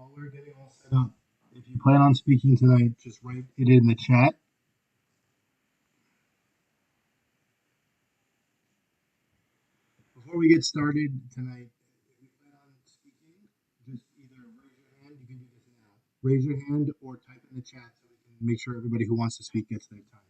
while we're getting all set up, if you plan on speaking tonight, just write it in the chat. Before we get started tonight, if you plan on speaking, just either raise your hand. You can do this now. Raise your hand or type in the chat so we can make sure everybody who wants to speak gets their time.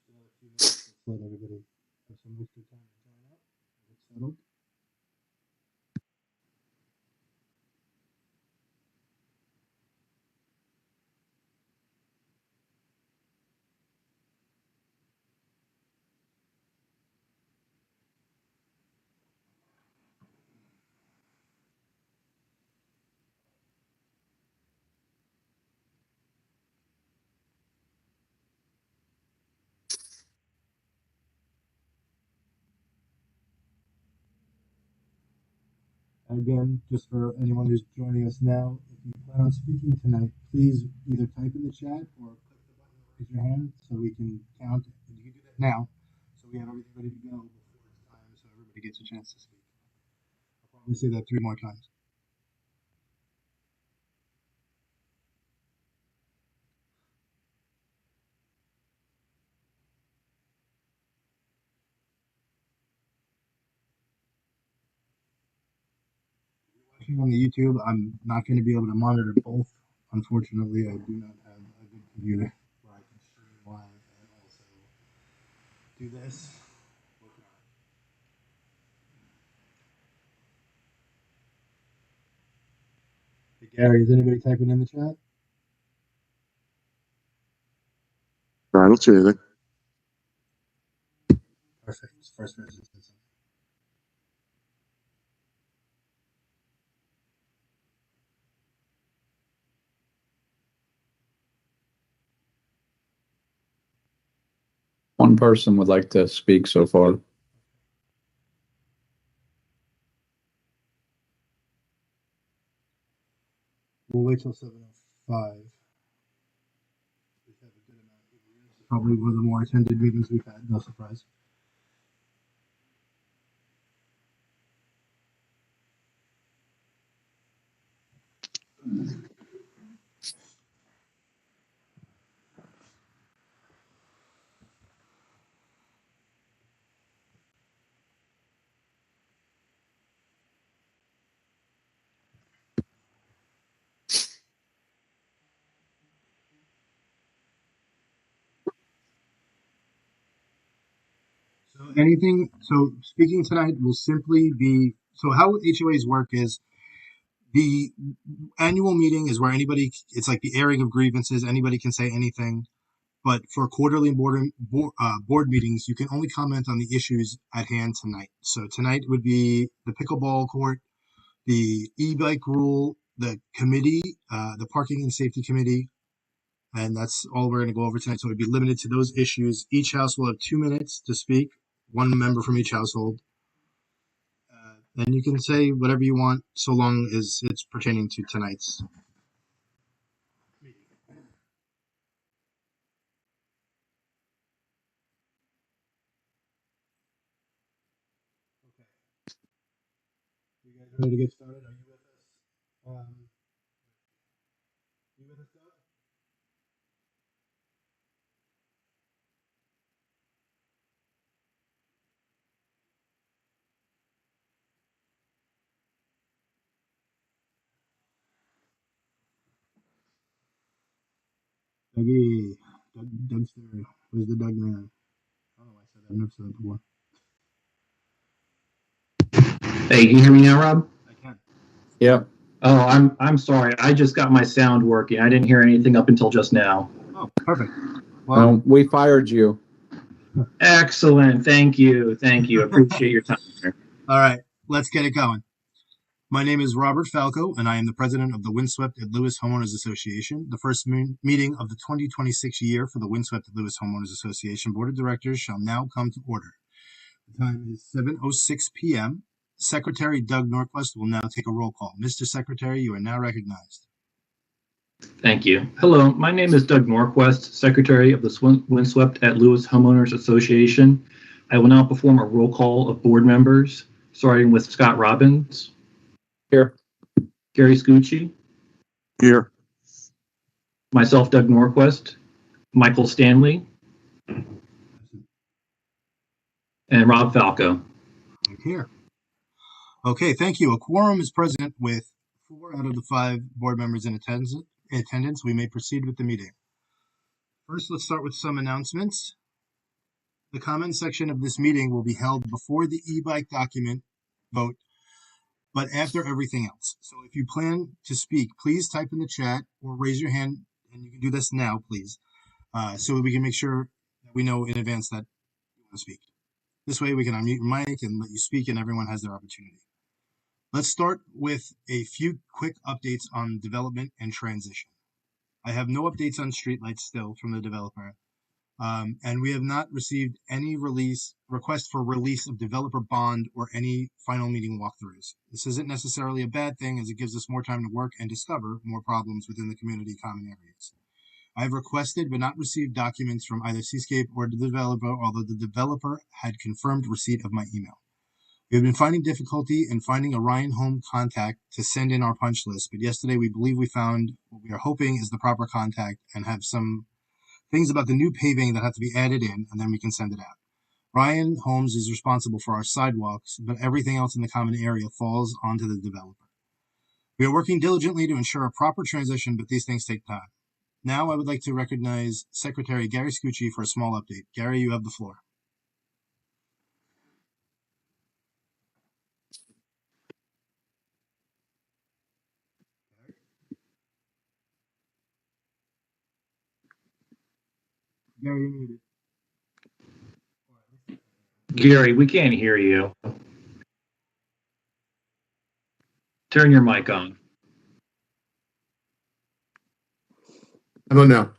Still have a few minutes. Let's let everybody have some extra time to join up. Get settled. Again, just for anyone who's joining us now, if you plan on speaking tonight, please either type in the chat or click the button to raise your hand so we can count. And you can do that now, so we have everything ready to go before it's time, so everybody gets a chance to speak. I'll probably say that 3 more times. Watching on the YouTube, I'm not going to be able to monitor both. Unfortunately, I do not have a good computer where I can stream live and also do this. Hey, Gary, is anybody typing in the chat? I don't see anything. Perfect. First person. One person would like to speak so far. We'll wait till 7:05. We have a good amount of people here. This is probably one of the more attended meetings we've had. No surprise. So speaking tonight will simply be, so how HOAs work is the annual meeting is where anybody, it's like the airing of grievances. Anybody can say anything. But for quarterly board meetings, you can only comment on the issues at hand tonight. So tonight would be the pickleball court, the e-bike rule, the committee, the parking and safety committee, and that's all we're going to go over tonight. So it'll be limited to those issues. Each house will have 2 minutes to speak, one member from each household. And you can say whatever you want so long as it's pertaining to tonight's meeting. Okay. You guys ready to get started? Are you with us? You with us, Doug? Dougie, Dougster, where's the Doug man? Oh, I said that. I've never said that before. Hey, can you hear me now, Rob? I can. Yep. Oh, I'm sorry. I just got my sound working. I didn't hear anything up until just now. Oh, perfect. Well, We fired you. Excellent. Thank you. Thank you. Appreciate your time here. all right, let's get it going. My name is Robert Falco, and I am the president of the Windswept at Lewis Homeowners Association. The first meeting of the 2026 year for the Windswept at Lewis Homeowners Association Board of Directors shall now come to order. The time is 7:06 p.m. Secretary Doug Norquist will now take a roll call. Mr. Secretary, you are now recognized. Thank you. Hello, my name is Doug Norquist, Secretary of the Windswept at Lewis Homeowners Association. I will now perform a roll call of board members, starting with Scott Robbins. Here. Gary Scucci. Here. Myself, Doug Norquist. Michael Stanley. And Rob Falco. I'm here. Okay, thank you. A quorum is present with 4 out of the 5 board members in attendance. We may proceed with the meeting. First, let's start with some announcements. The comment section of this meeting will be held before the e-bike document vote, but after everything else. So if you plan to speak, please type in the chat or raise your hand, and you can do this now, please, so we can make sure that we know in advance that you want to speak. This way we can unmute your mic and let you speak, and everyone has their opportunity. Let's start with a few quick updates on development and transition. I have no updates on streetlights still from the developer, and we have not received any request for release of developer bond or any final meeting walkthroughs. This isn't necessarily a bad thing, as it gives us more time to work and discover more problems within the community common areas. I have requested but not received documents from either Seascape or the developer, although the developer had confirmed receipt of my email. We have been finding difficulty in finding a Ryan Home contact to send in our punch list, but yesterday we believe we found what we are hoping is the proper contact and have some things about the new paving that have to be added in, and then we can send it out. Ryan Holmes is responsible for our sidewalks, but everything else in the common area falls onto the developer. We are working diligently to ensure a proper transition, but these things take time. Now I would like to recognize Secretary Gary Scucci for a small update. Gary, you have the floor. Gary, you're muted. Gary, we can't hear you. Turn your mic on. How about now?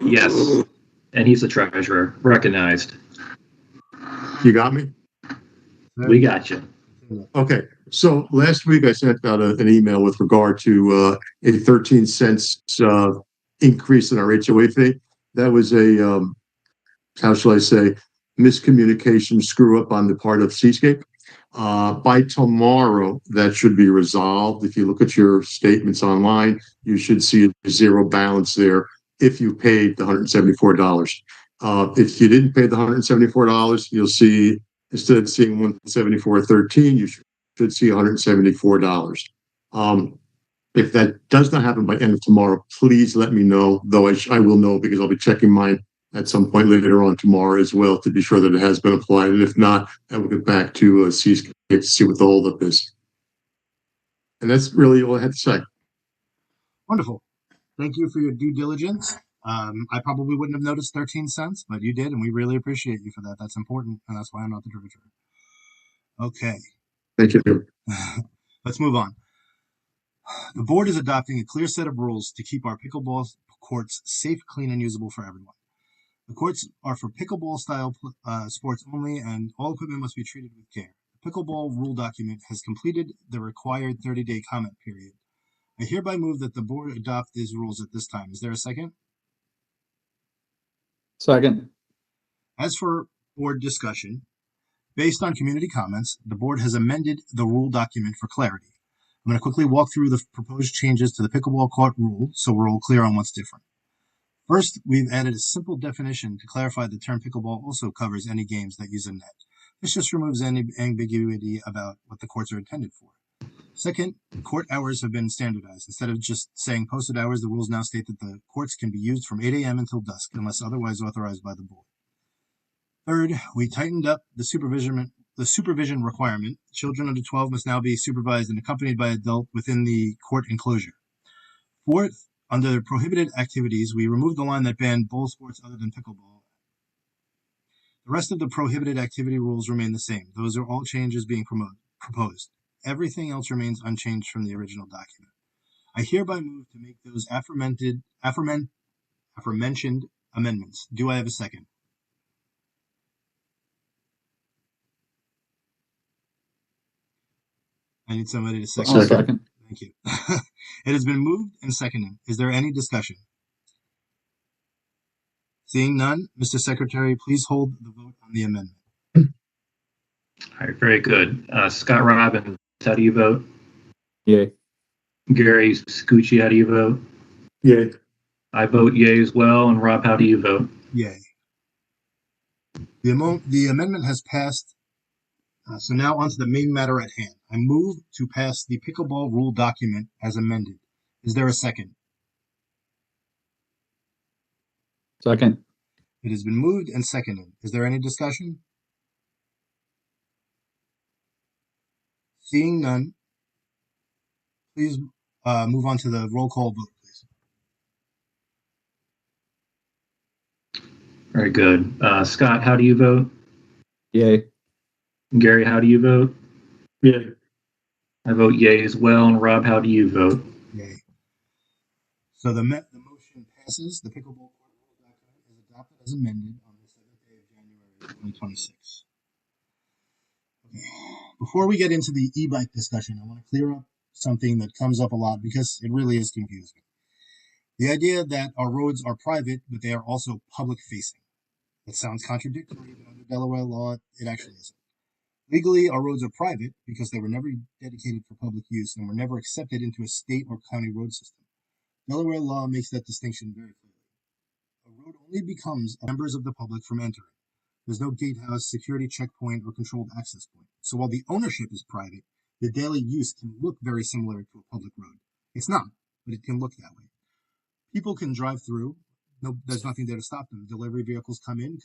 Yes. And he's the treasurer. Recognized. You got me? We got you. Okay. So last week I sent out an email with regard to a 13 cents increase in our HOA fee. That was a, how shall I say, miscommunication screw up on the part of Seascape. By tomorrow, that should be resolved. If you look at your statements online, you should see a zero balance there if you paid the $174. If you didn't pay the $174, you'll see, instead of seeing $174.13, you should see $174. If that does not happen by end of tomorrow, please let me know, though I will know because I'll be checking mine at some point later on tomorrow as well to be sure that it has been applied. And if not, I will get back to Seascape to see what the holdup is. And that's really all I had to say. Wonderful. Thank you for your due diligence. I probably wouldn't have noticed 13 cents, but you did, and we really appreciate you for that. That's important, and that's why I'm not the treasurer. Okay. Thank you. Let's move on. The board is adopting a clear set of rules to keep our pickleball courts safe, clean, and usable for everyone. The courts are for pickleball-style sports only, and all equipment must be treated with care. The pickleball rule document has completed the required 30-day comment period. I hereby move that the board adopt these rules at this time. Is there a second? Second. As for board discussion, based on community comments, the board has amended the rule document for clarity. I'm going to quickly walk through the proposed changes to the pickleball court rule so we're all clear on what's different. First, we've added a simple definition to clarify the term pickleball also covers any games that use a net. This just removes any ambiguity about what the courts are intended for. Second, court hours have been standardized. Instead of just saying posted hours, the rules now state that the courts can be used from 8 a.m. until dusk unless otherwise authorized by the board. Third, we tightened up the supervision requirement. Children under 12 must now be supervised and accompanied by an adult within the court enclosure. Fourth, under prohibited activities, we removed the line that banned bowl sports other than pickleball. The rest of the prohibited activity rules remain the same. Those are all changes being proposed. Everything else remains unchanged from the original document. I hereby move to make those aforementioned amendments. Do I have a second? I need somebody to second. I'll second. Thank you. It has been moved and seconded. Is there any discussion? Seeing none, Mr. Secretary, please hold the vote on the amendment. All right, very good. Scott Robbins, how do you vote? Yay. Gary Scucci, how do you vote? Yay. I vote yay as well. And Rob, how do you vote? Yay. The amendment has passed. So now on to the main matter at hand. I move to pass the pickleball rule document as amended. Is there a second? Second. It has been moved and seconded. Is there any discussion? Seeing none, please move on to the roll call vote, please. Very good. Scott, how do you vote? Yay. Gary, how do you vote? Yay. I vote yay as well. And Rob, how do you vote? Yay. So the motion passes. The pickleball court rule document is adopted as amended on the 7th day of January 2026. Okay. Before we get into the e-bike discussion, I want to clear up something that comes up a lot because it really is confusing. The idea that our roads are private, but they are also public facing. That sounds contradictory, but under Delaware law, it actually isn't. Legally, our roads are private because they were never dedicated for public use and were never accepted into a state or county road system. Delaware law makes that distinction very clearly. A road only becomes members of the public from entering. There's no gatehouse, security checkpoint, or controlled access point. So while the ownership is private, the daily use can look very similar to a public road. It's not, but it can look that way. People can drive through. No, there's nothing there to stop them. Delivery vehicles come in,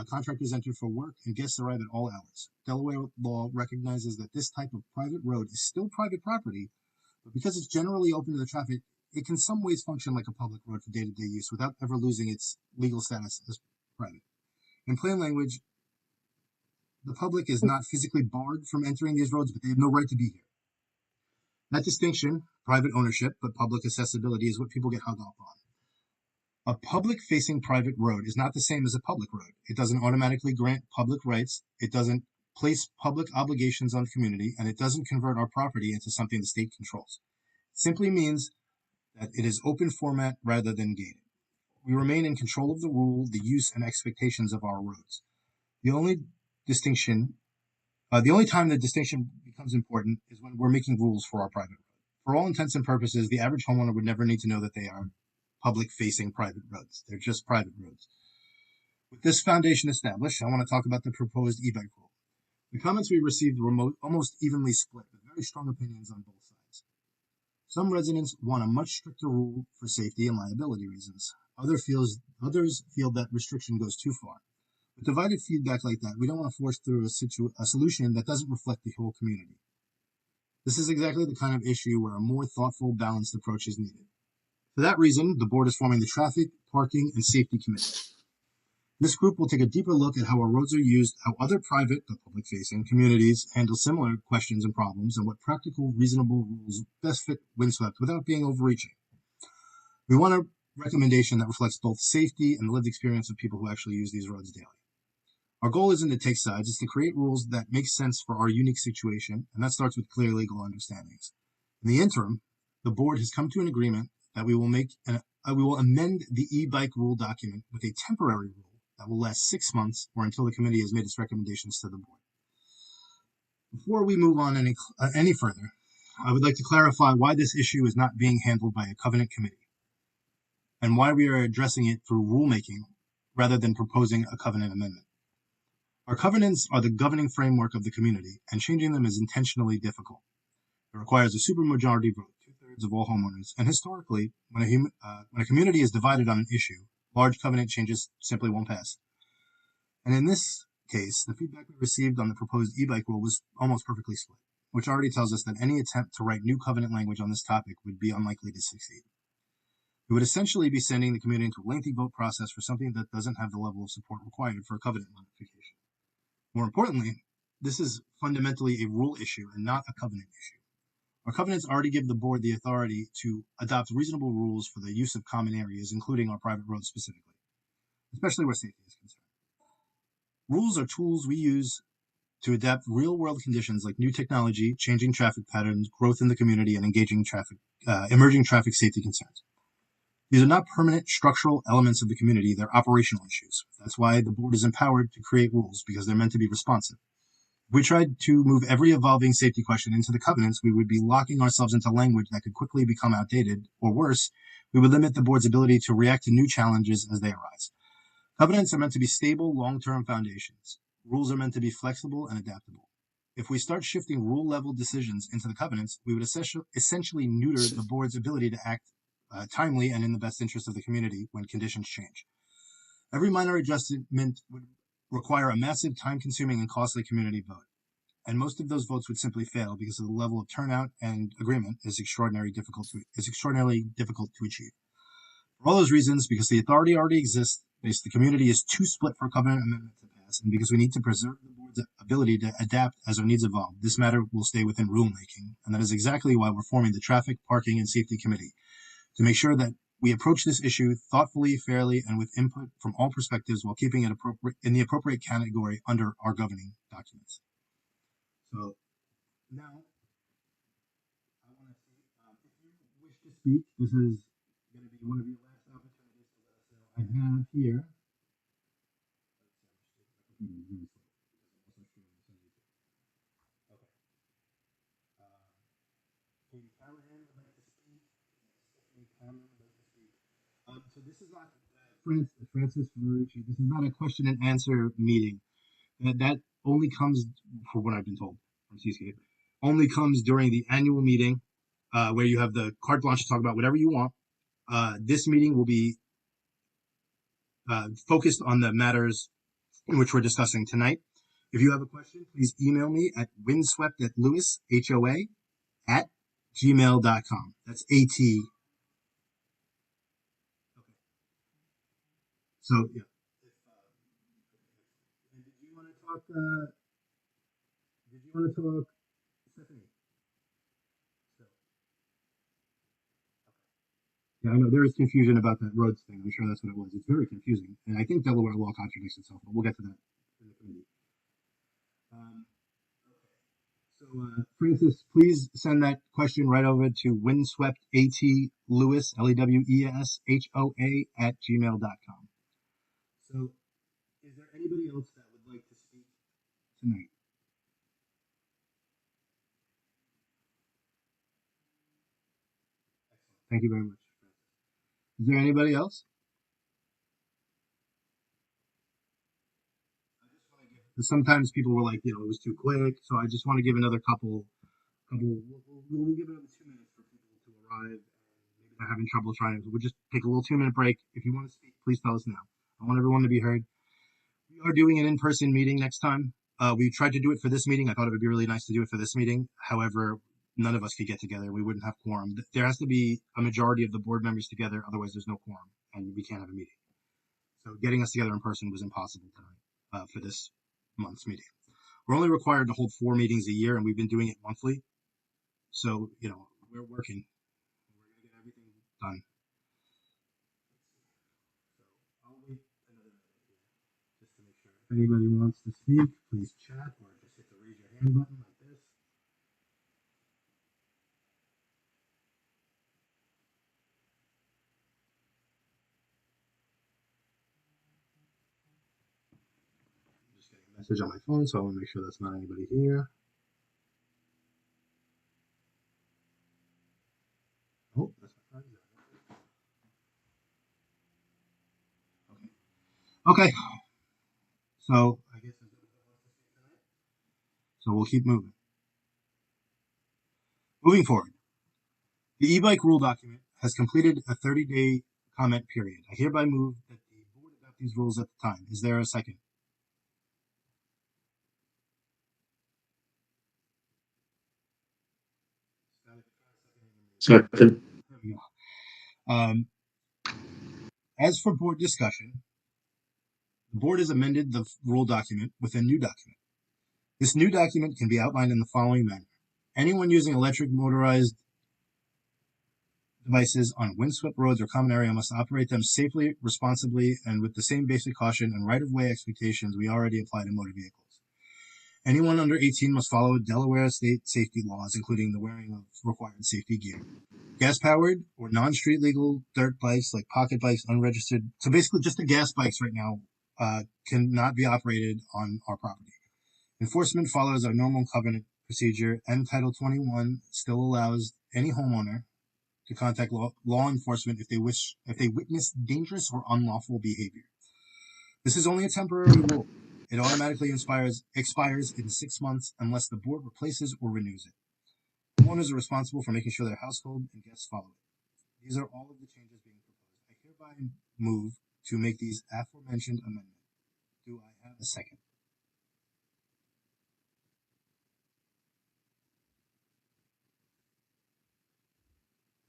contractors enter for work, and guests arrive at all hours. Delaware law recognizes that this type of private road is still private property, but because it's generally open to the traffic, it can some ways function like a public road for day-to-day use without ever losing its legal status as private. In plain language, the public is not physically barred from entering these roads, but they have no right to be here. That distinction, private ownership but public accessibility, is what people get hung up on. A public-facing private road is not the same as a public road. It doesn't automatically grant public rights, it doesn't place public obligations on the community, and it doesn't convert our property into something the state controls. It simply means that it is open format rather than gated. We remain in control of the rule, the use, and expectations of our roads. The only time the distinction becomes important is when we're making rules for our private road. For all intents and purposes, the average homeowner would never need to know that they are public-facing private roads. They're just private roads. With this foundation established, I want to talk about the proposed e-bike rule. The comments we received were almost evenly split, with very strong opinions on both sides. Some residents want a much stricter rule for safety and liability reasons. Others feel that restriction goes too far. With divided feedback like that, we don't want to force through a solution that doesn't reflect the whole community. This is exactly the kind of issue where a more thoughtful, balanced approach is needed. For that reason, the board is forming the Traffic, Parking, and Safety Committee. This group will take a deeper look at how our roads are used, how other private, but public-facing communities handle similar questions and problems, and what practical, reasonable rules best fit Windswept without being overreaching. We want a recommendation that reflects both safety and the lived experience of people who actually use these roads daily. Our goal isn't to take sides, it's to create rules that make sense for our unique situation, and that starts with clear legal understandings. In the interim, the board has come to an agreement that we will amend the e-bike rule document with a temporary rule that will last 6 months or until the committee has made its recommendations to the board. Before we move on any further, I would like to clarify why this issue is not being handled by a covenant committee and why we are addressing it through rulemaking rather than proposing a covenant amendment. Our covenants are the governing framework of the community, and changing them is intentionally difficult. It requires a supermajority vote, 2/3 of all homeowners. And historically, when a community is divided on an issue, large covenant changes simply won't pass. And in this case, the feedback we received on the proposed e-bike rule was almost perfectly split, which already tells us that any attempt to write new covenant language on this topic would be unlikely to succeed. We would essentially be sending the community into a lengthy vote process for something that doesn't have the level of support required for a covenant modification. More importantly, this is fundamentally a rule issue and not a covenant issue. Our covenants already give the board the authority to adopt reasonable rules for the use of common areas, including our private roads specifically, especially where safety is concerned. Rules are tools we use to adapt real-world conditions like new technology, changing traffic patterns, growth in the community, and emerging traffic safety concerns. These are not permanent structural elements of the community, they're operational issues. That's why the board is empowered to create rules, because they're meant to be responsive. If we tried to move every evolving safety question into the covenants, we would be locking ourselves into language that could quickly become outdated, or worse, we would limit the board's ability to react to new challenges as they arise. Covenants are meant to be stable, long-term foundations. Rules are meant to be flexible and adaptable. If we start shifting rule-level decisions into the covenants, we would essentially neuter the board's ability to act timely and in the best interest of the community when conditions change. Every minor adjustment would require a massive, time-consuming, and costly community vote, and most of those votes would simply fail because of the level of turnout and agreement is extraordinarily difficult to achieve. For all those reasons, because the authority already exists, because the community is too split for a covenant amendment to pass, and because we need to preserve the board's ability to adapt as our needs evolve, this matter will stay within rulemaking, and that is exactly why we're forming the Traffic, Parking, and Safety Committee, to make sure that we approach this issue thoughtfully, fairly, and with input from all perspectives while keeping it in the appropriate category under our governing documents. So now, I want to see if you wish to speak, this is going to be one of your last opportunities to let us know. I have here. Okay. Katie Callahan would like to speak. Stephanie Cameron would like to speak. So this is not Francis Ferrucci. This is not a question and answer meeting. That only comes, for what I've been told from Seascape, only comes during the annual meeting where you have the carte blanche to talk about whatever you want. This meeting will be focused on the matters in which we're discussing tonight. If you have a question, please email me at windswept@lewis, HOA, at gmail.com. That's AT. Okay. So, yeah. And did you want to talk, Stephanie? So, yeah, I know there is confusion about that roads thing. I'm sure that's what it was. It's very confusing. And I think Delaware law contradicts itself, but we'll get to that in the committee. Okay. So, Francis, please send that question right over to windswept@lewis, LEWESHOA, at gmail.com. So, is there anybody else that would like to speak tonight? Excellent. Thank you very much. Is there anybody else? Sometimes people were like, it was too quick, so I just want to give another couple. We'll give another 2 minutes for people to arrive, and maybe they're having trouble trying. We'll just take a little 2-minute break. If you want to speak, please tell us now. I want everyone to be heard. We are doing an in-person meeting next time. We tried to do it for this meeting. I thought it would be really nice to do it for this meeting. However, none of us could get together. We wouldn't have quorum. There has to be a majority of the board members together, otherwise there's no quorum, and we can't have a meeting. So getting us together in person was impossible tonight for this month's meeting. We're only required to hold 4 meetings a year, and we've been doing it monthly. So, we're working. We're going to get everything done. So I'll wait another minute here just to make sure. If anybody wants to speak, please chat or just hit the raise your hand button like this. I'm just getting a message on my phone, so I want to make sure that's not anybody here. Oh, that's my friend. Okay. So I guess so we'll keep moving. Moving forward, the e-bike rule document has completed a 30-day comment period. I hereby move that the board adopt these rules at the time. Is there a second? Second. There we go. As for board discussion, the board has amended the rule document with a new document. This new document can be outlined in the following manner. Anyone using electric motorized devices on windswept roads or common area must operate them safely, responsibly, and with the same basic caution and right-of-way expectations we already apply to motor vehicles. Anyone under 18 must follow Delaware state safety laws, including the wearing of required safety gear. Gas-powered or non-street legal dirt bikes like pocket bikes, unregistered, so basically just the gas bikes right now, cannot be operated on our property. Enforcement follows our normal covenant procedure, and Title 21 still allows any homeowner to contact law enforcement if they witness dangerous or unlawful behavior. This is only a temporary rule. It automatically expires in 6 months unless the board replaces or renews it. Homeowners are responsible for making sure their household and guests follow it. These are all of the changes being proposed. I hereby move to make these aforementioned amendments. Do I have a second?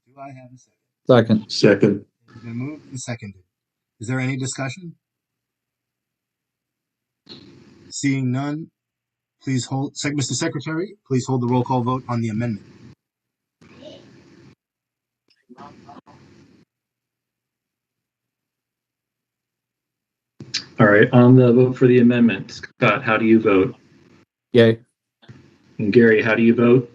Do I have a second? Second. Second. It's been moved and seconded. Is there any discussion? Seeing none, please hold, Mr. Secretary, please hold the roll call vote on the amendment. All right, on the vote for the amendment, Scott, how do you vote? Yay. And Gary, how do you vote?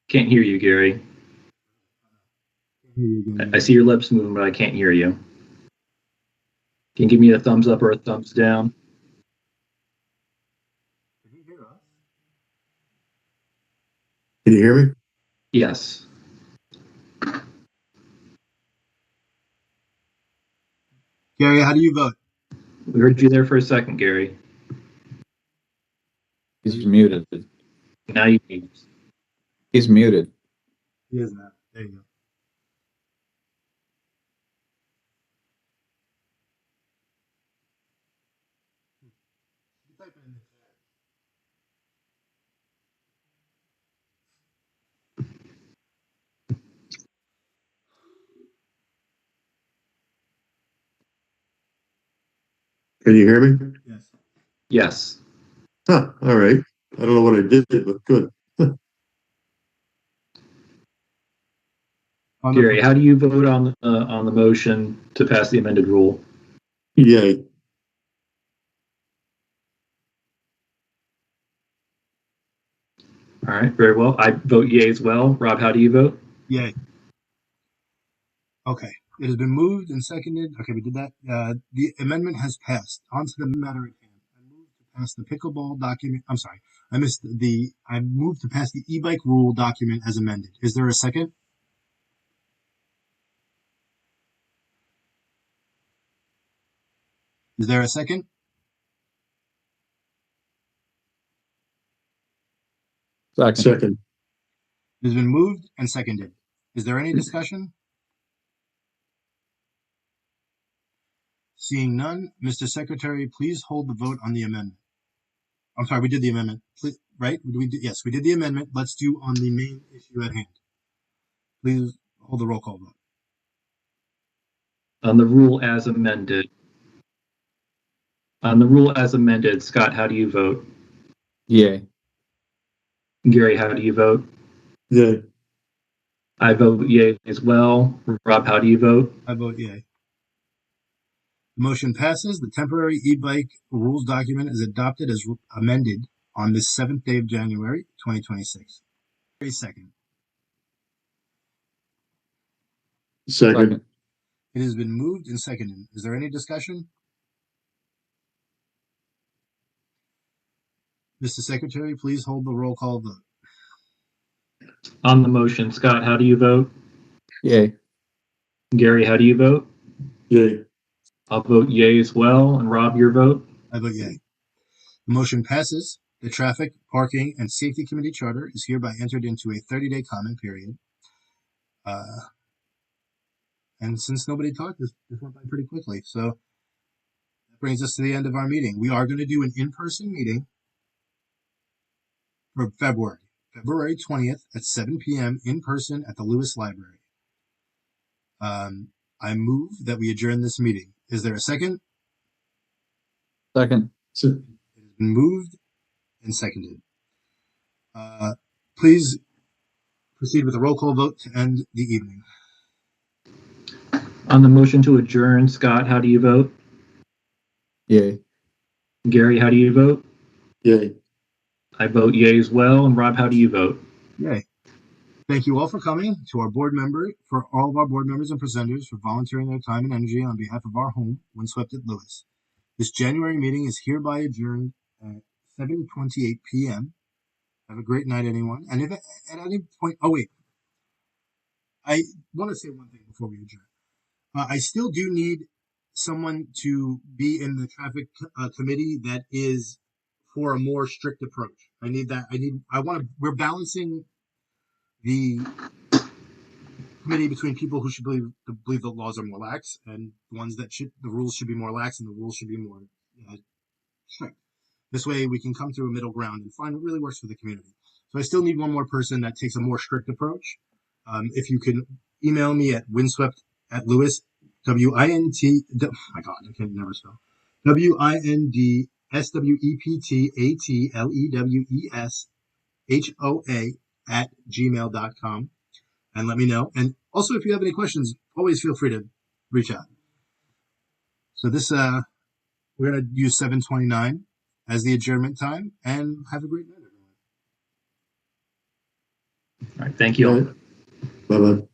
Can't hear you, Gary. I see your lips moving, but I can't hear you. Can you give me a thumbs up or a thumbs down? Can you hear us? Can you hear me? Yes. Gary, how do you vote? We heard you there for a second, Gary. He's muted. Now you can. He's muted. He is now. There you go. Can you hear me? Yes. Yes. Huh, all right. I don't know what I did, but good. Gary, how do you vote on the motion to pass the amended rule? Yay. All right, very well. I vote yay as well. Rob, how do you vote? Yay. Okay. It has been moved and seconded. Okay, we did that. The amendment has passed. On to the matter at hand. I move to pass the pickleball document. I'm sorry. I moved to pass the e-bike rule document as amended. Is there a second? Is there a second? Second. Second. It has been moved and seconded. Is there any discussion? Seeing none, Mr. Secretary, please hold the vote on the amendment. I'm sorry, we did the amendment, right? Yes, we did the amendment. Let's do on the main issue at hand. Please hold the roll call vote. On the rule as amended. On the rule as amended, Scott, how do you vote? Yay. Gary, how do you vote? Yay. I vote yay as well. Rob, how do you vote? I vote yay. The motion passes. The temporary e-bike rules document is adopted as amended on this 7th day of January, 2026. Second. Second. It has been moved and seconded. Is there any discussion? Mr. Secretary, please hold the roll call vote. On the motion, Scott, how do you vote? Yay. Gary, how do you vote? Yay. I'll vote yay as well. And Rob, your vote? I vote yay. The motion passes. The Traffic, Parking, and Safety Committee charter is hereby entered into a 30-day comment period. And since nobody talked, this went by pretty quickly. So that brings us to the end of our meeting. We are going to do an in-person meeting for February 20th at 7 p.m. in person at the Lewis Library. I move that we adjourn this meeting. Is there a second? Second. So, It has been moved and seconded. Please proceed with a roll call vote to end the evening. On the motion to adjourn, Scott, how do you vote? Yay. Gary, how do you vote? yay. I vote yay as well. And Rob, how do you vote? Yay. Thank you all for coming, to our board member, for all of our board members and presenters for volunteering their time and energy on behalf of our home, Windswept at Lewis. This January meeting is hereby adjourned at 7:28 p.m. Have a great night, anyone. And if at any point, oh wait, I want to say one thing before we adjourn. I still do need someone to be in the traffic committee that is for a more strict approach. I need that. We're balancing the committee between people who should believe the laws are more lax and the ones that the rules should be more lax and the rules should be more strict. This way we can come to a middle ground and find what really works for the community. So I still need one more person that takes a more strict approach. If you can email me at windswept@lewis, WINT, oh my God, I can never spell. WINDSWEPTATLEWESHOA@gmail.com and let me know. And also, if you have any questions, always feel free to reach out. So we're going to use 7:29 as the adjournment time, and have a great night, everyone. All right, thank you all. Bye bye.